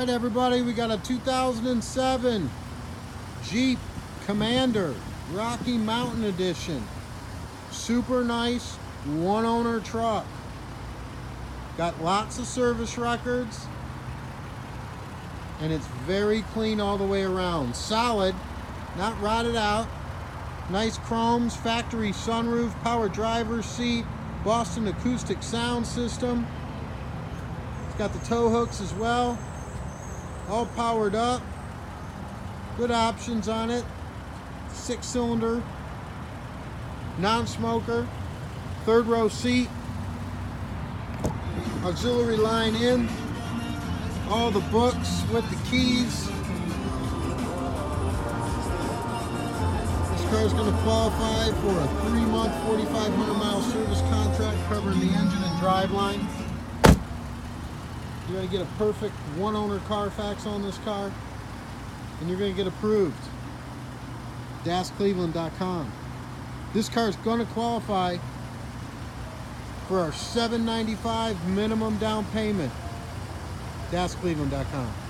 Alright everybody, we got a 2007 Jeep Commander Rocky Mountain Edition. Super nice, one owner truck. Got lots of service records. And it's very clean all the way around. Solid, not rotted out. Nice chromes, factory sunroof, power driver's seat, Boston acoustic sound system. It's got the tow hooks as well. All powered up. Good options on it. 6-cylinder, non-smoker, third row seat, auxiliary line in, all the books with the keys. This car is going to qualify for a 3-month, 4,500-mile service contract covering the engine and driveline. You're going to get a perfect one-owner Carfax on this car, and you're going to get approved. DasCleveland.com. This car is going to qualify for our $795 minimum down payment. DasCleveland.com.